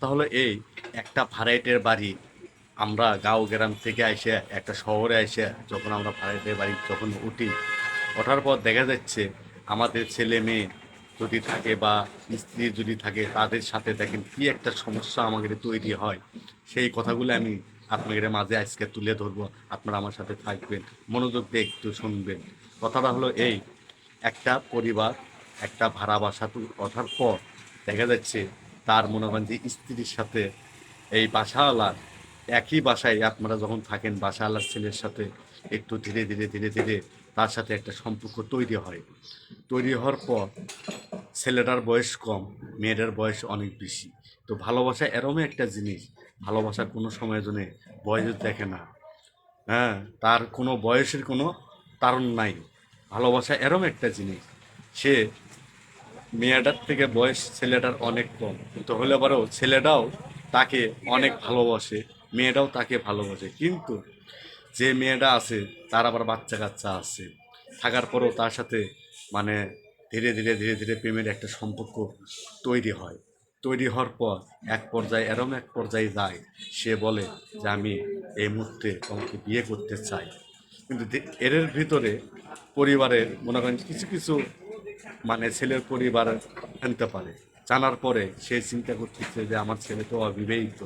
কথা হলো এই, একটা ভাড়াইটের বাড়ি, আমরা গাঁও গ্রাম থেকে এসে একটা শহরে এসে যখন আমরা ভাড়াইটের বাড়ি যখন উঠি, ওঠার পর দেখা যাচ্ছে আমাদের ছেলে মেয়ে যদি থাকে বা স্ত্রী যদি থাকে, তাদের সাথে দেখেন কি একটা সমস্যা আমাদের তৈরি হয়। সেই কথাগুলো আমি আপনাদের মাঝে আজকে তুলে ধরবো। আপনারা আমার সাথে থাকবেন, মনোযোগ দিয়ে একটু শুনবেন। কথাটা হলো এই, একটা পরিবার একটা ভাড়া বাসা ওঠার পর দেখা যাচ্ছে তার মনে করেন যে স্ত্রীর সাথে এই বাসাওয়ালার, একই বাসায় আপনারা যখন থাকেন বাসাওয়ালার ছেলের সাথে একটু ধীরে ধীরে ধীরে ধীরে তার সাথে একটা সম্পর্ক তৈরি হয়। তৈরি হওয়ার পর ছেলেটার বয়স কম, মেয়েটার বয়স অনেক বেশি। তো ভালোবাসা এরমই একটা জিনিস, ভালোবাসা কোনো সময়ের জন্য বয়স দেখে না। হ্যাঁ, তার কোনো বয়সের কোনো তারণ নাই। ভালোবাসা এরম একটা জিনিস, সে মেয়েটার থেকে বয়স ছেলেটার অনেক কম, তো হলে পরেও ছেলেটাও তাকে অনেক ভালোবাসে, মেয়েটাও তাকে ভালোবাসে। কিন্তু যে মেয়েটা আছে তার আবার বাচ্চা কাচ্চা আছে, থাকার পরেও তার সাথে মানে ধীরে ধীরে ধীরে ধীরে প্রেমের একটা সম্পর্ক তৈরি হয়। তৈরি হওয়ার পর এক পর্যায়ে এরম এক পর্যায়ে যায়, সে বলে যে আমি এই মুহূর্তে তোমাকে বিয়ে করতে চাই। কিন্তু এর ভিতরে পরিবারের মনে করেন কিছু কিছু ছেলের পরিবার জানতে পারে। জানার পরে সে চিন্তা করতেছে যে আমার ছেলে তো অবিবাহিত,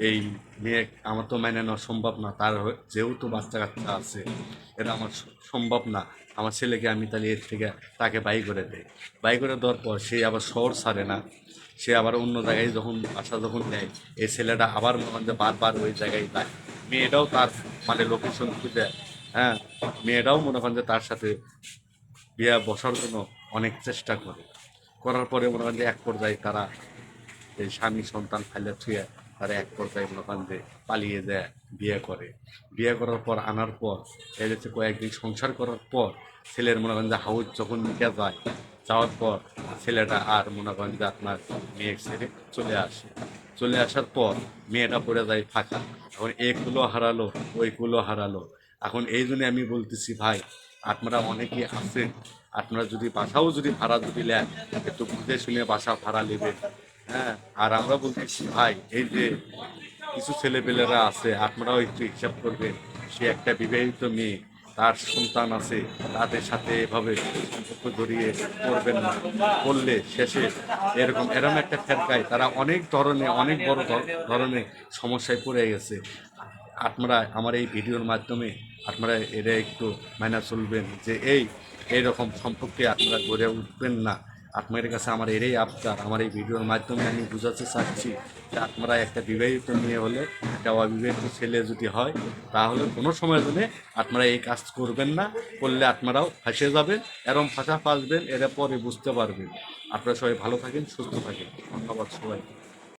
এই মেয়ে আমার তো মেনে নেওয়া সম্ভব না, তার যেহেতু বাচ্চা কাচ্চা আছে, এটা আমার সম্ভব না। আমার ছেলেকে আমি তাহলে এর থেকে তাকে বাই করে দেয়। বাই করে দেওয়ার পর সে আবার শহর ছাড়ে না, সে আবার অন্য জায়গায় যখন বাসা যখন দেয়, এই ছেলেটা আবার মনে হয় যে বারবার ওই জায়গায় যায়। মেয়েটাও তার লোকেশন খুঁজে, হ্যাঁ, মেয়েটাও মনে করেন যে তার সাথে বিয়ে বসার জন্য অনেক চেষ্টা করে। করার পরে মনে করেন যে এক পর্যায়ে তারা এই স্বামী সন্তান ফেলে ছুঁয়ে তারা এক পর্যায়ে মনে করেন যে পালিয়ে যায়, বিয়ে করে। বিয়ে করার পর আনার পর এই হচ্ছে কয়েকদিন সংসার করার পর ছেলের মনে করেন যে হাউস যখন নিতে যায়, যাওয়ার পর ছেলেটা আর মনে করেন যে আপনার মেয়ে ছেড়ে চলে আসে। চলে আসার পর মেয়েটা পড়ে যায় ফাঁকা। এখন এই কুলো হারালো, ওই কুলো হারালো। এখন এই জন্য আমি বলতেছি ভাই, আপনারা অনেকেই আছেন, আপনারা যদি বাসাও যদি ভাড়া যদি নেন, একটু বুঝে শুনে বাসা ভাড়া নেবেন। হ্যাঁ, আর আমরা বলতেছি ভাই, এই যে কিছু ছেলেপেলেরা আছে, আপনারাও একটু হিসাব করবেন। সে একটা বিবাহিত মেয়ে, তার সন্তান আছে, তাদের সাথে এভাবে সম্পর্ক জড়িয়ে করবেন না। করলে শেষে এরম একটা ফেরকায় তারা অনেক ধরনের, অনেক বড় ধরনের সমস্যায় পড়ে গেছে। আপনারা আমার এই ভিডিওর মাধ্যমে আপনারা এটা একটু মানা চলবেন যে এইরকম সম্পর্কে আপনারা গড়ে উঠবেন না। আপনাদের কাছে আমার এটাই আবদার, আমার এই ভিডিওর মাধ্যমে আমি বুঝাতে চাচ্ছি যে আপনারা একটা বিবাহিত মেয়ে হলে, একটা অবিবাহিত ছেলে যদি হয়, তাহলে কোনো সময় জন্য আপনারা এই কাজ করবেন না। করলে আপনারাও ফাঁসে যাবেন, এরম ফাঁসা ফাঁসবেন, এরা পরে বুঝতে পারবেন। আপনারা সবাই ভালো থাকেন, সুস্থ থাকেন। ধন্যবাদ সবাই।